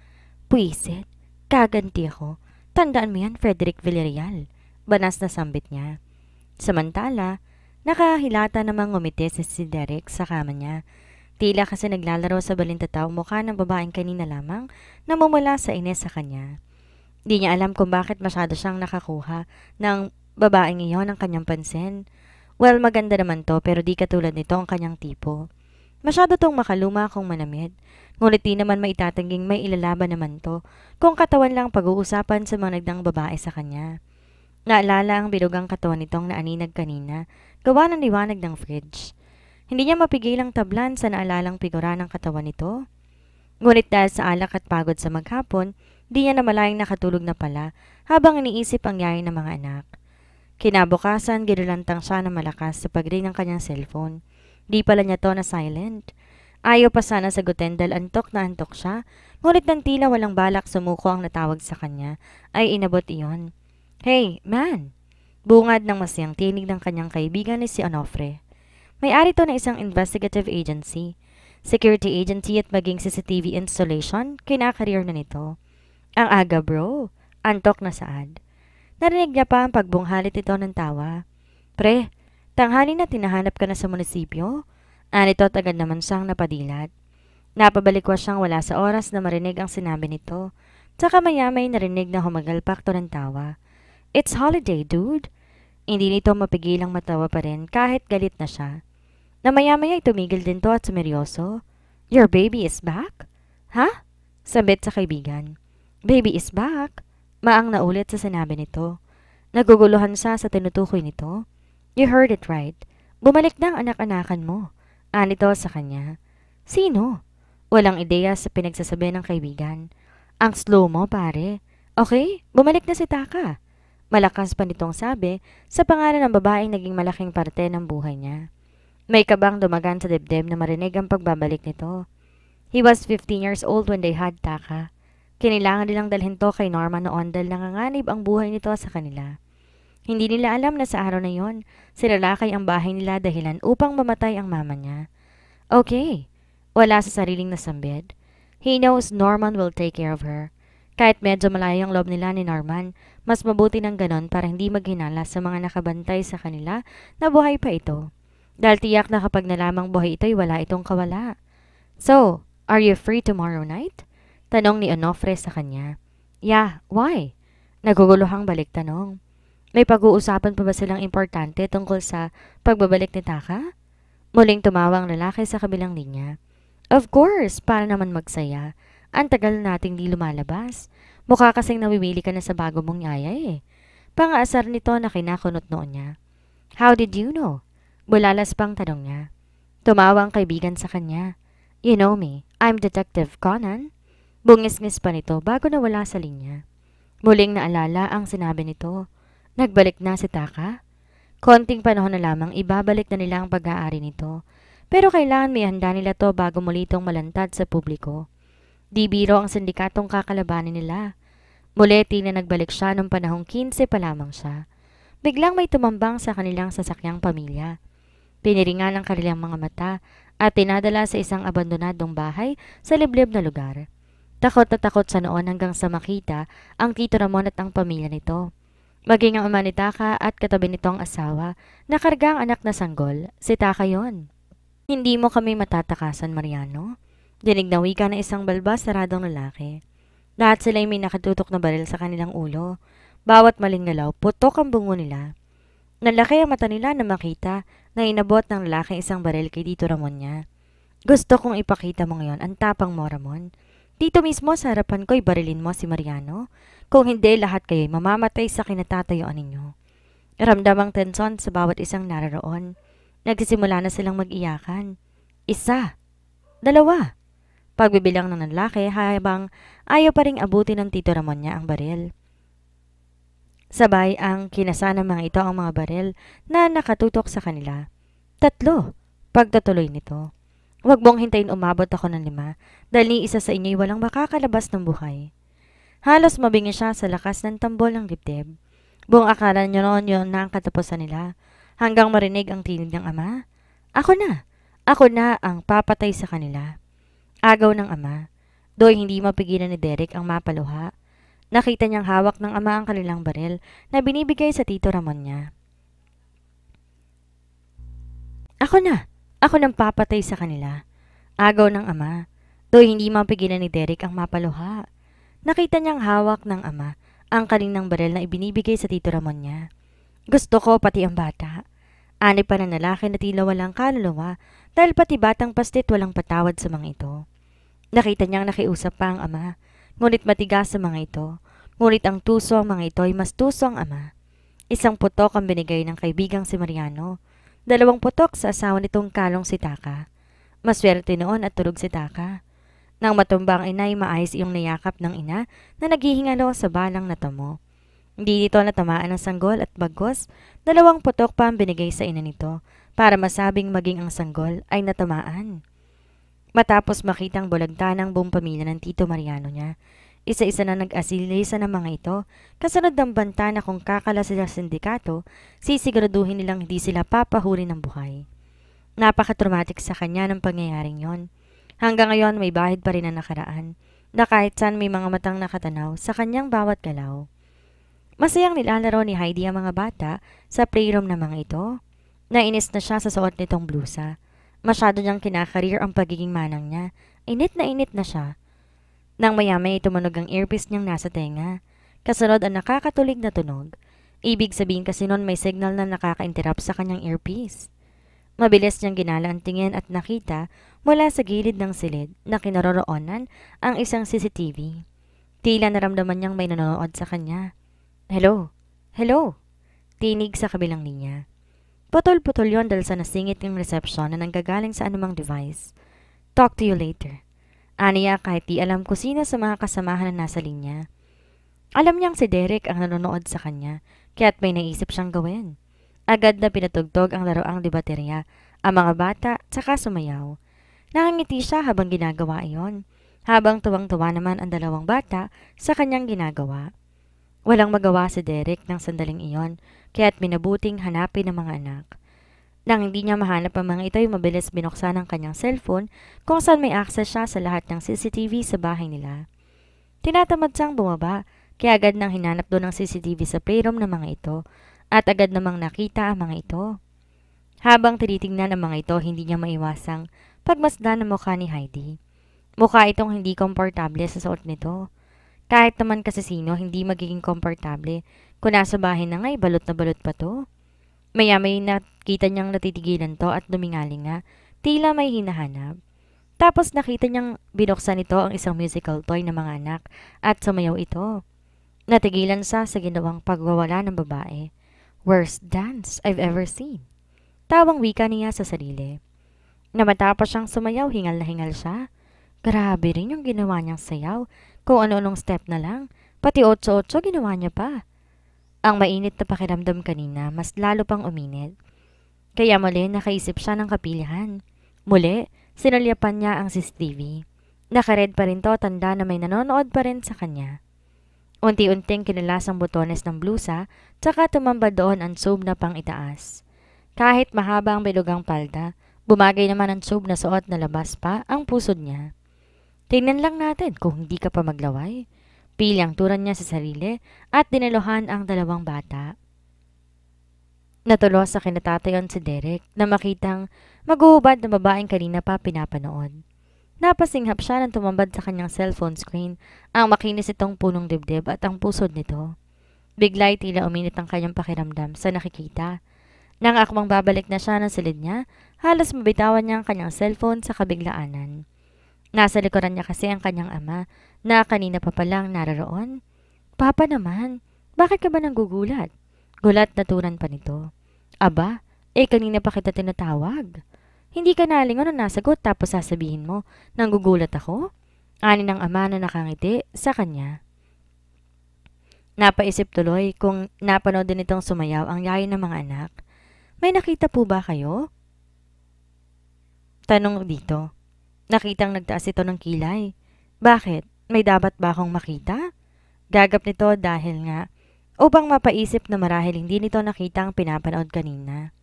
Puisit, kaganti ako. Tandaan mo yan, Frederick Villarreal. Banas na sambit niya. Samantala, nakahilata namang ngumiti si Derek sa kama niya. Tila kasi naglalaro sa balintataw mukha ng babaeng kanina lamang na mumula sa ines sa kanya. Di niya alam kung bakit masyado siyang nakakuha ng babaeng iyon ang kanyang pansin. Well, maganda naman to pero di katulad nito ang kanyang tipo. Masyado tong makaluma kung manamit. Ngunit di naman maitatanging may ilalaban naman to kung katawan lang pag-uusapan sa mga nagdang babae sa kanya. Naalala ang bilugang katawan nitong naaninag kanina, gawa ng liwanag ng fridge. Hindi niya mapigilang tablan sa naalalang figura ng katawan nito. Ngunit dahil sa alak at pagod sa maghapon, di niya namalayang nakatulog na pala habang iniisip ang yayin ng mga anak. Kinabukasan, ginulantang siya ng malakas sa pag-ring ng kanyang cellphone. Di pala niya to na silent. Ayaw pa sana sagutin dahil antok na antok siya, ngunit nang tila walang balak sumuko ang natawag sa kanya, ay inabot iyon. Hey, man! Bungad ng masiyang tinig ng kanyang kaibigan ni si Onofre. May-ari to na isang investigative agency, security agency at maging CCTV installation, kinakareer na nito. Ang aga bro, antok na saad. Narinig niya pa ang pagbunghalit ito ng tawa. Pre, tanghali na tinahanap ka na sa munisipyo? Anito at agad naman siyang napadilat. Napabalikwa siyang wala sa oras na marinig ang sinabi nito. Tsaka maya-may narinig na humagalpak to ng tawa. It's holiday, dude. Hindi nito mapigilang matawa pa rin kahit galit na siya. Na maya-maya tumigil din to at sumeryoso. Your baby is back? Ha? Sabit sa kaibigan. Baby is back? Maang naulit sa sinabi nito. Naguguluhan siya sa tinutukoy nito. You heard it right. Bumalik na ang anak-anakan mo. Anito sa kanya. Sino? Walang ideya sa pinagsasabi ng kaibigan. Ang slow mo, pare. Okay, bumalik na si Taka. Malakas pa nitong sabi sa pangalan ng babaeng naging malaking parte ng buhay niya. May kabang dumagan sa dibdib na marinig ang pagbabalik nito. He was 15 years old when they had Taka. Kinilangan nilang dalhin to kay Norma noon dahil nanganganib ang buhay nito sa kanila. Hindi nila alam na sa araw na yon, sinalakay ang bahay nila dahilan upang mamatay ang mama niya. Okay, wala sa sariling nasambid. He knows Norman will take care of her. Kahit medyo malayo ang loob nila ni Norman, mas mabuti ng ganon para hindi maghinala sa mga nakabantay sa kanila na buhay pa ito. Dahil tiyak na kapag nalamang buhay ito'y wala itong kawala. So, are you free tomorrow night? Tanong ni Onofre sa kanya. Yeah, why? Naguguluhang balik tanong. May pag-uusapan pa ba silang importante tungkol sa pagbabalik ni Taka? Muling tumawa ang lalaki sa kabilang linya. Of course, para naman magsaya. Ang tagal nating di lumalabas. Mukha kasing nawiwili ka na sa bago mong yaya eh. Pangaasar nito na kinakunot noon niya. How did you know? Bulalas pang tanong niya. Tumawa ang kaibigan sa kanya. You know me, I'm Detective Conan. Bungis-ngis pa nito bago nawala sa linya. Muling naalala ang sinabi nito. Nagbalik na si Taka? Konting panahon na lamang ibabalik na nila ang pag-aari nito. Pero kailangan may handa nila to bago muli itong malantad sa publiko. Di biro ang sindikatong kakalabanin nila. Muli na nagbalik siya nung panahong 15 pa lamang siya. Biglang may tumambang sa kanilang sasakyang pamilya. Piniringan ang kanilang mga mata at tinadala sa isang abandonadong bahay sa liblib na lugar. Takot na takot sa noon hanggang sa makita ang Tito Ramon at ang pamilya nito. Maging ang ama ni Taka at katabi nitong asawa, nakarga ang anak na sanggol, si Taka yon. Hindi mo kami matatakasan, Mariano. Dinig na wika ng isang balbas saradong lalaki. Lahat sila'y may nakatutok na baril sa kanilang ulo. Bawat maling galaw, putok ang bungo nila. Nalaki ang mata nila na makita na inabot ng lalaki isang baril kay Tito Ramon niya. Gusto kong ipakita mo ngayon ang tapang mo, Ramon. Dito mismo sa harapan ko'y barilin mo si Mariano. Kung hindi, lahat kayo'y mamamatay sa kinatatayuan ninyo. Ramdam ang tensyon sa bawat isang naroon. Nagsisimula na silang mag-iyakan. Isa. Dalawa. Pagbibilang ng lalaki habang ayaw pa ring abutin ng Tito Ramon niya ang baril. Sabay ang kinasa ng mga ito ang mga baril na nakatutok sa kanila. 3. Pagtatuloy nito. Huwag mong hintayin umabot ako ng 5 dahil ni isa sa inyo'y walang makakalabas ng buhay. Halos mabingi siya sa lakas ng tambol ng dibdib. Buong akala niyo noon yun na ang katapusan nila hanggang marinig ang tinig ng ama. Ako na ang papatay sa kanila. Agaw ng ama. Do'y hindi mapigilan ni Derek ang mapaluha. Nakita niyang hawak ng ama ang kanilang baril na binibigay sa Tito Ramon niya. Ako nang papatay sa kanila. Agaw ng ama. Do'y hindi mapigilan ni Derek ang mapaluha. Nakita niyang hawak ng ama ang kanilang baril na ibinibigay sa Tito Ramon niya. Gusto ko pati ang bata. Ani pa na lalaki na tila walang kaluluwa dahil pati batang pastit walang patawad sa mga ito. Nakita niyang nakiusap pa ang ama, ngunit matigas sa mga ito. Ngunit ang tuso ang mga ito ay mas tuso ang ama. Isang putok ang binigay ng kaibigang si Mariano. 2 putok sa asawa nitong kalong si Taka. Maswerte noon at tulog si Taka. Nang matumba ang ina ay maayos iyong niyakap ng ina na naghihingalo sa balang natamo. Hindi nito natamaan ng sanggol at bagkos, 2 putok pa ang binigay sa ina nito para masabing maging ang sanggol ay natamaan. Matapos makitang bulagta ng buong pamilya ng Tito Mariano niya, isa-isa na nag-asilisa ng mga ito, kasunod ng banta na kung kakala sila sa sindikato, sisiguraduhin nilang hindi sila papahuli ng buhay. Napaka-traumatic sa kanya ng pangyayaring yon. Hanggang ngayon may bahid pa rin na nakaraan, na kahit saan may mga matang nakatanaw sa kanyang bawat galaw. Masayang nilalaro ni Heidi ang mga bata sa playroom ng mga ito. Nainis na siya sa suot nitong blusa. Masyado niyang kinakarir ang pagiging manang niya. Init na siya. Nang maya-maya tumunog ang earpiece niyang nasa tenga. Kasunod ang nakakatulig na tunog. Ibig sabihin kasi nun may signal na nakaka-interrupt sa kanyang earpiece. Mabilis niyang ginala ang tingin at nakita mula sa gilid ng silid na kinaroroonan ang isang CCTV. Tila naramdaman niyang may nanonood sa kanya. Hello? Hello? Tinig sa kabilang linya. Putol-putol yon dahil sa nasingit ng reception na nanggagaling sa anumang device. Talk to you later. Aniya kahit di alam ko sino sa mga kasamahan na nasa linya. Alam niyang si Derek ang nanonood sa kanya, kaya't may naisip siyang gawin. Agad na pinatugtog ang laroang debaterya, ang mga bata, tsaka sumayaw. Nakangiti siya habang ginagawa iyon, habang tuwang-tuwa naman ang 2 bata sa kanyang ginagawa. Walang magawa si Derek ng sandaling iyon, kaya't minabuting hanapin ng mga anak. Nang hindi niya mahanap ang mga ito ay mabilis binuksan ang kanyang cellphone kung saan may access siya sa lahat ng CCTV sa bahay nila. Tinatamad siyang bumaba kaya agad nang hinanap doon ang CCTV sa playroom ng mga ito at agad namang nakita ang mga ito. Habang tinitingnan ng mga ito, hindi niya maiwasang pagmasdan ang mukha ni Heidi. Mukha itong hindi komportable sa suot nito. Kahit naman kasi sino, hindi magiging komportable. Kung nasa bahay na nga'y balot na balot pa to. Maya-may nakita niyang natitigilan to at lumingaling nga, tila may hinahanap. Tapos nakita niyang binuksan ito ang isang musical toy ng mga anak at sumayaw ito. Natigilan siya sa ginawang pagwawala ng babae. Worst dance I've ever seen. Tawang wika niya sa sarili. Na matapos siyang sumayaw, hingal na hingal siya. Grabe rin yung ginawa niyang sayaw. Kung ano-anong step na lang. Pati 8-8 ginawa niya pa. Ang mainit na pakiramdam kanina, mas lalo pang uminit. Kaya muli nakaisip siya ng kapilihan. Muli, sinulyapan niya ang CCTV. Nakared pa rin to, tanda na may nanonood pa rin sa kanya. Unti-unting kinalas ang botones ng blusa, tsaka tumambad doon ang sub na pang itaas. Kahit mahaba ang bilugang palda, bumagay naman ang tube na suot na labas pa ang pusod niya. Tingnan lang natin kung hindi ka pa maglaway. Pilang turan niya sa sarili at dinaluhan ang dalawang bata. Natulo sa kinatatayon si Derek na makitang maghuhubad na babaeng kanina pa pinapanood. Napasinghap siya nang tumambad sa kanyang cellphone screen ang makinis itong punong dibdib at ang pusod nito. Bigla'y tila uminit ang kanyang pakiramdam sa nakikita. Nang akmang babalik na siya ng silid niya, halos mabitawan niya ang kanyang cellphone sa kabiglaanan. Nasa likuran niya kasi ang kanyang ama na kanina pa palang naroroon. Papa naman, bakit ka ba nanggugulat? Gulat na turan pa nito. Aba, kanina pa kita tinatawag. Hindi ka nalingon na nasagot tapos sasabihin mo, nanggugulat ako? Ani ng ama na nakangiti sa kanya. Napaisip tuloy kung napanood din itong sumayaw ang yayin ng mga anak. May nakita po ba kayo? Tanong dito. Nakitang nagtaas ito ng kilay. Bakit? May dapat ba akong makita? Gagap nito dahil nga upang mapaisip na marahil hindi nito nakita ang pinapanood kanina.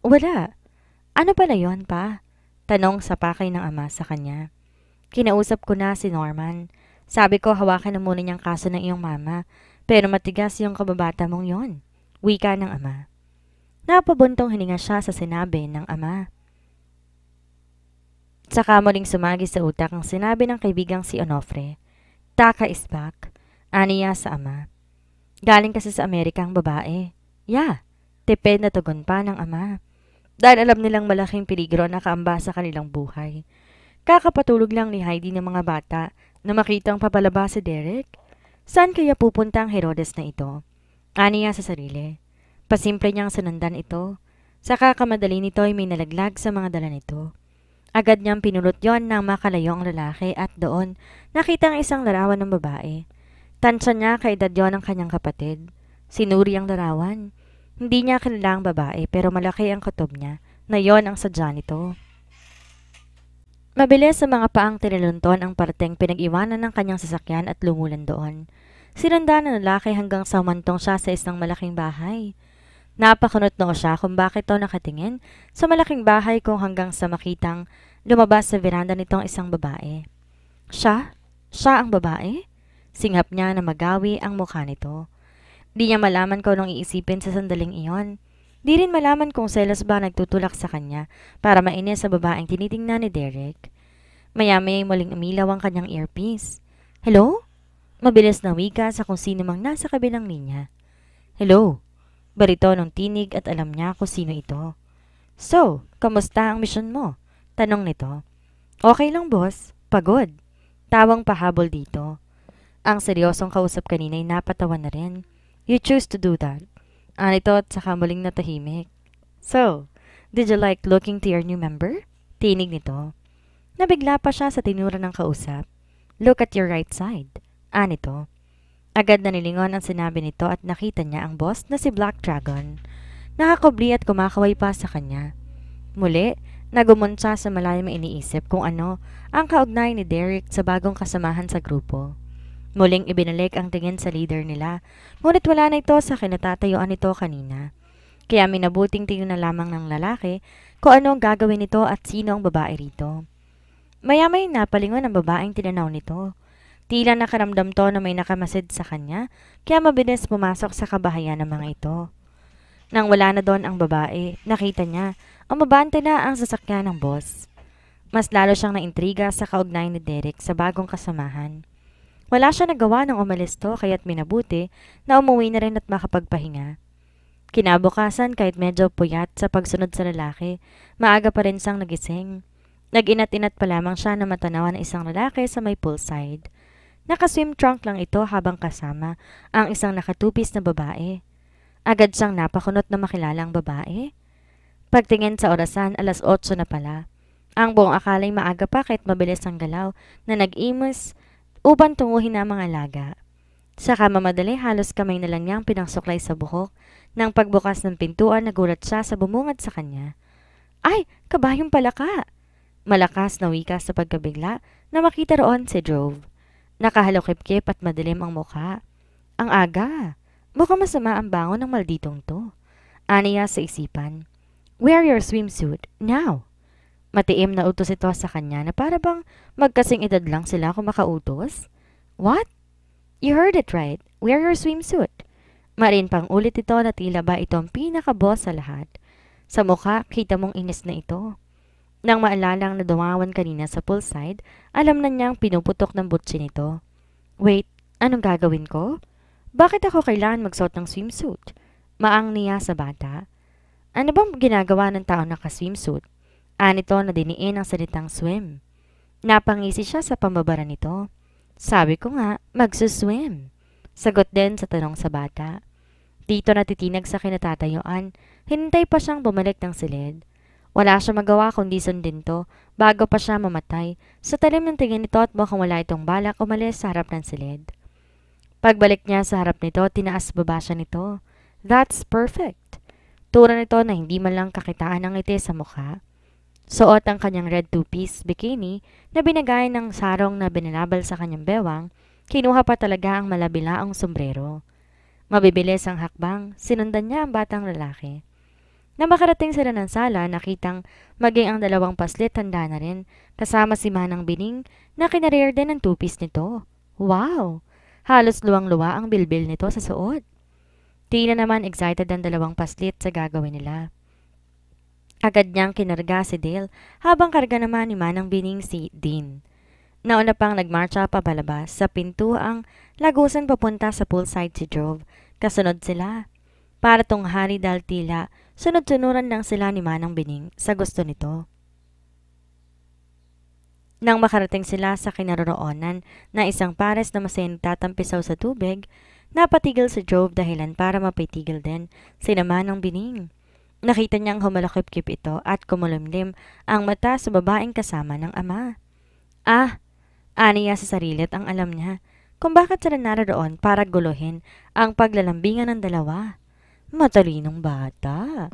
Wala. Ano pala yon pa? Tanong sa pakay ng ama sa kanya. Kinausap ko na si Norman. Sabi ko hawakan na muna niyang kaso ng iyong mama, pero matigas yung kababata mong yon. Wika ng ama. Napabuntong hininga siya sa sinabi ng ama. Saka muling sumagi sa utak ang sinabi ng kaibigang si Onofre. Taka is back. Aniya sa ama. Galing kasi sa Amerika ang babae. Tipid na tugon pa ng ama. Dahil alam nilang malaking peligro na kaamba sa kanilang buhay. Kakapatulog lang ni Heidi ng mga bata na makitang papalabas si Derek. Saan kaya pupunta ang Herodes na ito? Aniya sa sarili. Pasimple niyang sunundan ito. Saka kamadali nito ay may nalaglag sa mga dala nito. Agad niyang pinulot yon nang makalayo ang lalaki at doon nakita ang isang larawan ng babae. Tansya niya kaedad yon ng kanyang kapatid. Sinuri ang larawan. Hindi niya kilala ang babae pero malaki ang kutob niya na yon ang sadya nito. Mabilis sa mga paang tinalunton ang parteng pinag-iwanan ng kanyang sasakyan at lumulan doon. Sinundan ng lalaki hanggang sa humantong siya sa isang malaking bahay. Napakunot noo siya kung bakit ito nakatingin sa malaking bahay kung hanggang sa makitang lumabas sa veranda nitong isang babae. Siya? Siya ang babae? Singhap niya na magawi ang mukha nito. Di niya malaman kung anong iisipin sa sandaling iyon. Di rin malaman kung selos ba nagtutulak sa kanya para mainis sa babaeng tinitingnan ni Derek. Maya-maya muling umilaw ang kanyang earpiece. Hello? Mabilis na wika sa kung sino mang nasa kabilang linya. Hello? Barito nung tinig at alam niya kung sino ito. So, kamusta ang misyon mo? Tanong nito. Okay lang boss, pagod. Tawang pahabol dito. Ang seryosong kausap kanina ay napatawa na rin. You choose to do that. Anito at saka muling natahimik. So, did you like looking to your new member? Tinig nito. Nabigla pa siya sa tinura ng kausap. Look at your right side. Anito. Agad na nilingon ang sinabi nito at nakita niya ang boss na si Black Dragon. Nakakubli at kumakaway pa sa kanya. Muli, nagumon siya sa malayong iniisip kung ano ang kaugnay ni Derek sa bagong kasamahan sa grupo. Muling ibinalik ang tingin sa leader nila, ngunit wala na ito sa kinatatayuan nito kanina. Kaya minabuting tingin na lamang ng lalaki kung ano ang gagawin nito at sino ang babae rito. Maya-may napalingon ang babaeng tinanaw nito. Tila nakaramdam to na may nakamasid sa kanya, kaya mabilis pumasok sa kabahayan ng mga ito. Nang wala na doon ang babae, nakita niya, umabante na ang sasakyan ng boss. Mas lalo siyang naintriga sa kaugnayan ni Derek sa bagong kasamahan. Wala siya nagawa ng umalis to kaya't minabuti na umuwi na rin at makapagpahinga. Kinabukasan kahit medyo puyat sa pagsunod sa lalaki, maaga pa rin siyang nagising. Nag-inat-inat pa lamang siya na matanawan ng isang lalaki sa may poolside. Naka-swim trunk lang ito habang kasama ang isang nakatupis na babae. Agad siyang napakunot na makilalang babae. Pagtingin sa orasan, 8:00 na pala. Ang buong akala'y maaga pa kahit mabilis ang galaw na nag-imos upang tunguhin ang mga alaga. Saka mamadali halos kamay na lang niyang pinangsuklay sa buhok. Nang pagbukas ng pintuan, nagulat siya sa bumungad sa kanya. Ay, kabayong pala ka! Malakas na wika sa pagkabigla na makita roon si Jove. Nakahalokip-kip at madilim ang mukha. Ang aga! Mukhang masama ang bangon ng malditong to. Aniya sa isipan. Wear your swimsuit, now! Matiim na utos ito sa kanya na para bang magkasing edad lang sila kung makautos. What? You heard it right. Wear your swimsuit. Marin pang ulit ito na tila ba itong pinaka-boss sa lahat. Sa mukha, kita mong inis na ito. Nang maalalang na dumawan kanina sa poolside, alam na niyang pinuputok ng butsi nito. Wait, anong gagawin ko? Bakit ako kailangan magsuot ng swimsuit? Maang niya sa bata. Ano bang ginagawa ng tao naka-swimsuit? Anito na diniin ang salitang swim. Napangisi siya sa pambabara nito. Sabi ko nga, magsuswim. Sagot din sa tanong sa bata. Dito natitinag sa kinatatayuan, hintay pa siyang bumalik ng silid. Wala siya magawa kundi sundin to bago pa siya mamatay. Sa talim ng tingin nito at mukhang wala itong balak umalis sa harap ng silid. Pagbalik niya sa harap nito, tinaas baba siya nito. That's perfect. Tura nito na hindi man lang kakitaan ng ngiti sa mukha. Suot ang kanyang red two-piece bikini na binagay ng sarong na binalabal sa kanyang bewang. Kinuha pa talaga ang malabilaong sombrero. Mabibilis ang hakbang, sinundan niya ang batang lalaki. Na makarating sila ng sala, nakitang maging ang dalawang paslit handa na rin, kasama si Manang Bining na kinareer din ang two-piece nito. Wow! Halos luwang-luwa ang bilbil nito sa suot. Tila naman excited ang dalawang paslit sa gagawin nila. Agad niyang kinarga si Dale habang karga naman ni Manang Bining si Dean. Nauna pang nagmarcha pabalabas sa pintuang lagusan papunta sa poolside si Jove. Kasunod sila. Para tong hari dahil tila, sunod-sunuran lang sila ni Manang Bining sa gusto nito. Nang makarating sila sa kinaroroonan na isang pares na masayang tatampisaw sa tubig, napatigil si Jove dahilan para mapitigil din si Manang Bining. Nakita niyang humalakip-kip ito at kumulimlim ang mata sa babaeng kasama ng ama. Aniya sa sarili at ang alam niya kung bakit sila naroon para guluhin ang paglalambingan ng dalawa. Matalinong bata.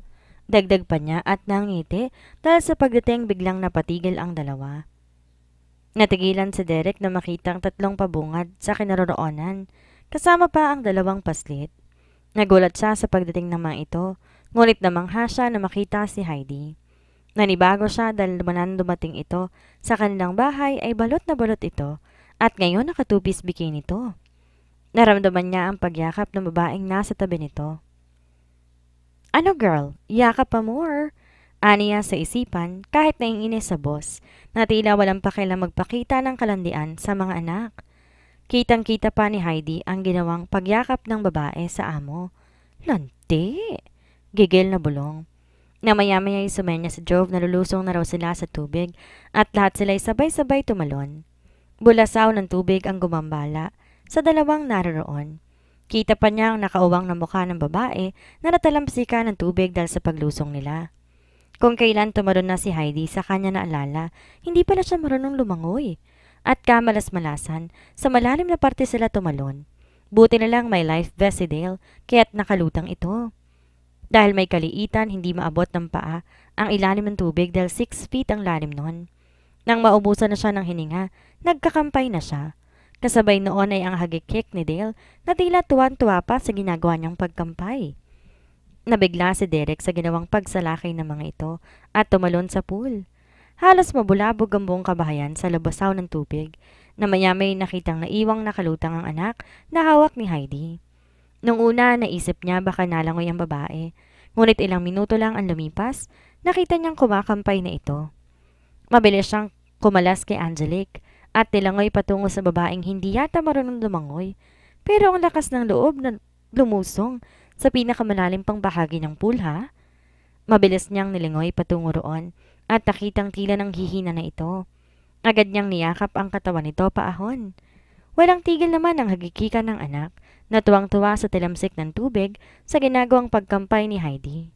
Dagdag pa niya at nangiti dahil sa pagdating biglang napatigil ang dalawa. Natigilan si Derek na makitang tatlong pabungad sa kinaroroonan, kasama pa ang dalawang paslit. Nagulat siya sa pagdating ng mga ito, ngunit namangha siya na makita si Heidi. Nanibago siya dahil naman dumating ito sa kanilang bahay ay balot na balot ito at ngayon nakatupis bikini nito. Naramdaman niya ang pagyakap ng babaeng nasa tabi nito. Ano girl, yakap pa more? Aniya sa isipan kahit naiinis sa boss na tila walang pakialam magpakita ng kalandian sa mga anak. Kitang-kita pa ni Heidi ang ginawang pagyakap ng babae sa amo. Lanti! Gigil na bulong. Na maya-maya ay sumenya si Jove na lulusong na raw sila sa tubig at lahat sila'y sabay-sabay tumalon. Bulasaw ng tubig ang gumambala sa dalawang naroroon. Kita pa niya ang nakauwang na mukha ng babae na natalamsika ng tubig dahil sa paglusong nila. Kung kailan tumalon na si Heidi sa kanya naalala, hindi pala siya marunong lumangoy. At kamalas-malasan, sa malalim na parte sila tumalon. Buti na lang may life vest si Dale, kaya't nakalutang ito. Dahil may kaliitan, hindi maabot ng paa ang ilalim ng tubig dahil 6 feet ang lalim nun. Nang maubusan na siya ng hininga, nagkakampay na siya. Kasabay noon ay ang hagikik ni Dale na tila tuwan-tuwa pa sa ginagawa niyang pagkampay. Nabigla si Derek sa ginawang pagsalakay ng mga ito at tumalon sa pool. Halos mabulabog ang buong kabahayan sa labasaw ng tubig na maya-may nakitang naiwang nakalutang ang anak na hawak ni Heidi. Nung una, naisip niya baka nalangoy ang babae. Ngunit ilang minuto lang ang lumipas, nakita niyang kumakampay na ito. Mabilis siyang kumalas kay Angelique at nilangoy patungo sa babaeng hindi yata marunong lumangoy. Pero ang lakas ng loob na lumusong sa pinakamalalim pang bahagi ng pool ha. Mabilis niyang nilingoy patungo roon at nakitang tila ng hihina na ito. Agad niyang niyakap ang katawan nito paahon. Walang tigil naman ang hagikikan ng anak na tuwang-tuwa sa tilamsik ng tubig sa ginagawang pagkampay ni Heidi.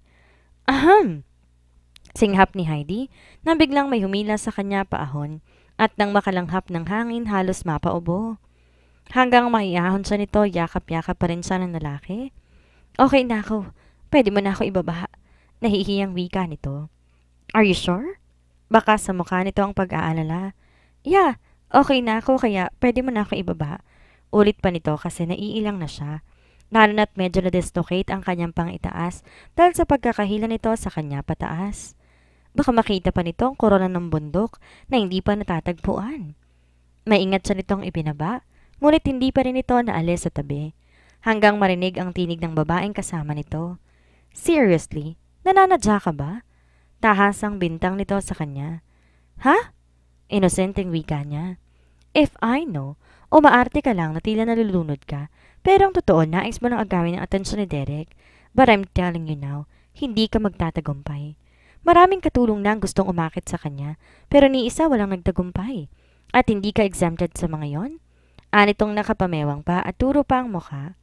Ahem! Singhap ni Heidi nang biglang may humila sa kanya paahon at nang makalanghap ng hangin halos mapaubo. Hanggang maiahon siya nito, yakap-yakap pa rin siya ng lalaki. Okay na ako. Pwede mo na ako ibaba. Nahihiyang wika nito. Are you sure? Baka sa mukha nito ang pag-aalala. Yeah, okay na ako kaya pwede mo na ako ibaba. Ulit pa nito kasi naiilang na siya. Lalo na't medyo na-dislocate ang kanyang pang-itaas dahil sa pagkakahila nito sa kanya pataas. Baka makita pa nito ang korona ng bundok na hindi pa natatagpuan. Maingat siya nitong ibinaba, ngunit hindi pa rin ito naalis sa tabi. Hanggang marinig ang tinig ng babaeng kasama nito. Seriously? Nananadya ka ba? Tahasang bintang nito sa kanya. Ha? Inosenteng wika niya. If I know, umaarte ka lang na tila nalulunod ka, pero ang totoo nais mo nang agawin ang atensyon ni Derek. But I'm telling you now, hindi ka magtatagumpay. Maraming katulong na ang gustong umakit sa kanya, pero ni isa walang nagtagumpay. At hindi ka exempted sa mga yon? Anitong nakapamewang pa at turo pa ang mukha.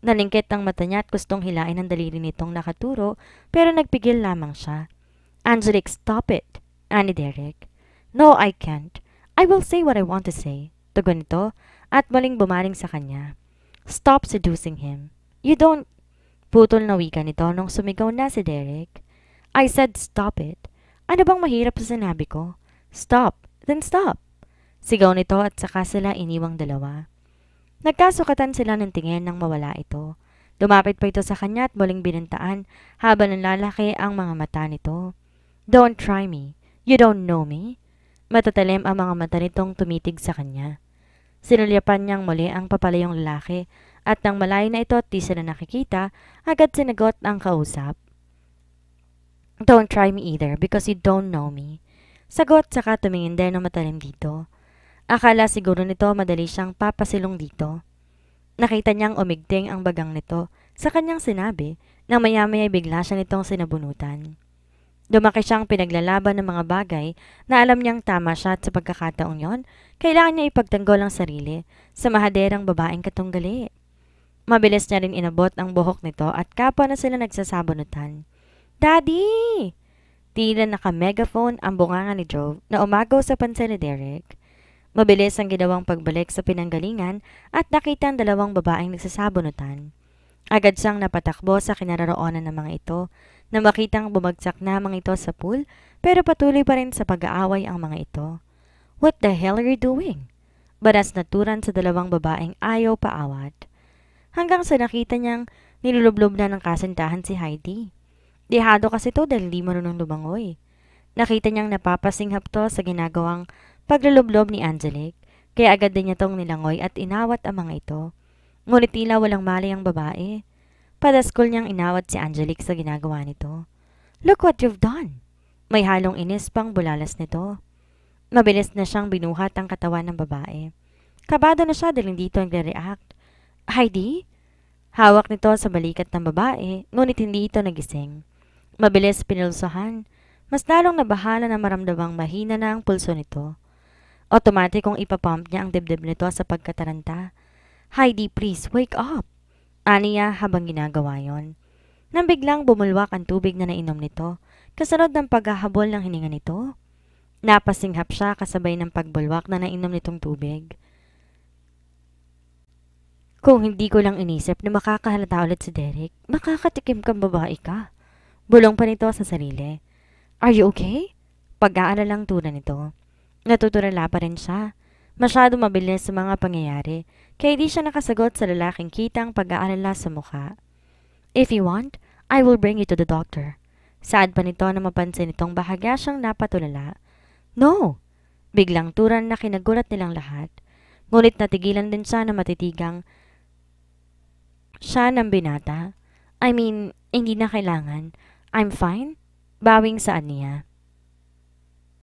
Nalingkit ang mata niya at gustong hilain ang daliri nitong nakaturo, pero nagpigil lamang siya. Angelique, stop it, ani Derek. No, I can't. I will say what I want to say. Tugon nito at maling bumaling sa kanya. Stop seducing him. You don't... Putol na wika nito nung sumigaw na si Derek. I said stop it. Ano bang mahirap sa sinabi ko? Stop. Then stop. Sigaw nito at saka sila iniwang dalawa. Nagkasukatan sila ng tingin nang mawala ito. Lumapit pa ito sa kanya at muling binantaan habang nanlalaki ang mga mata nito. Don't try me. You don't know me. Matatalim ang mga mata nitong tumitig sa kanya. Sinulyapan niyang muli ang papalayong lalaki at nang malayo na ito at di sila nakikita, agad sinagot ang kausap. Don't try me either because you don't know me. Sagot saka tumingin din ng matalim dito. Akala siguro nito madali siyang papasilong dito. Nakita niyang umigting ang bagang nito sa kanyang sinabi nang maya-maya bigla siya nitong sinabunutan. Lumaki siyang pinaglalaban ng mga bagay na alam niyang tama siya at sa pagkakataong yon, kailangan niya ipagtanggol ang sarili sa mahaderang babaeng katunggali. Mabilis niya rin inabot ang buhok nito at kapwa na sila nagsasabunutan. Daddy! Tila naka-megaphone ang bunganga ni Jove na umagaw sa pansin ni Derek. Mabilis ang ginawang pagbalik sa pinanggalingan at nakita ang dalawang babaeng nagsasabunutan. Agad siyang napatakbo sa kinaroroonan ng mga ito na makitang bumagsak na mga ito sa pool pero patuloy pa rin sa pag-aaway ang mga ito. What the hell are you doing? Banas naturan sa dalawang babaeng ayaw paawat. Hanggang sa nakita niyang nilulublob na ng kasintahan si Heidi. Dihado kasi to dahil di marunong lumangoy. Nakita niyang napapasinghap to sa ginagawang paglulublob ni Angelique, kaya agad din niya tong nilangoy at inawat ang mga ito. Ngunit tila walang malay ang babae. Padaskol niyang inawat si Angelique sa ginagawa nito. Look what you've done! May halong inis pang bulalas nito. Mabilis na siyang binuhat ang katawan ng babae. Kabado na siya dahil hindi ito nagre-react. Heidi? Hawak nito sa balikat ng babae, ngunit hindi ito nagising. Mabilis pinulsohan. Mas lalong nabahala na maramdamang mahina na ang pulso nito. Otomatikong ipapump niya ang dibdib nito sa pagkataranta. Heidi, please, wake up! Aniya habang ginagawa yon. Nang biglang bumulwak ang tubig na nainom nito, kasunod ng paghahabol ng hininga nito. Napasinghap siya kasabay ng pagbulwak na nainom nitong tubig. Kung hindi ko lang inisip na makakahalata ulit si Derek, makakatikim kang babae ka. Bulong pa nito sa sarili. Are you okay? Pag-aalalang tuna nito. Natutulala pa rin siya. Masyado mabilis sa mga pangyayari, kaya di siya nakasagot sa lalaking kitang pag-aalala sa mukha. If you want, I will bring you to the doctor. Saad pa nito na mapansin itong bahagya siyang napatulala. No! Biglang turan na kinagulat nilang lahat. Ngunit natigilan din siya na matitigang siya ng binata. I mean, hindi na kailangan. I'm fine. Bawing saan niya.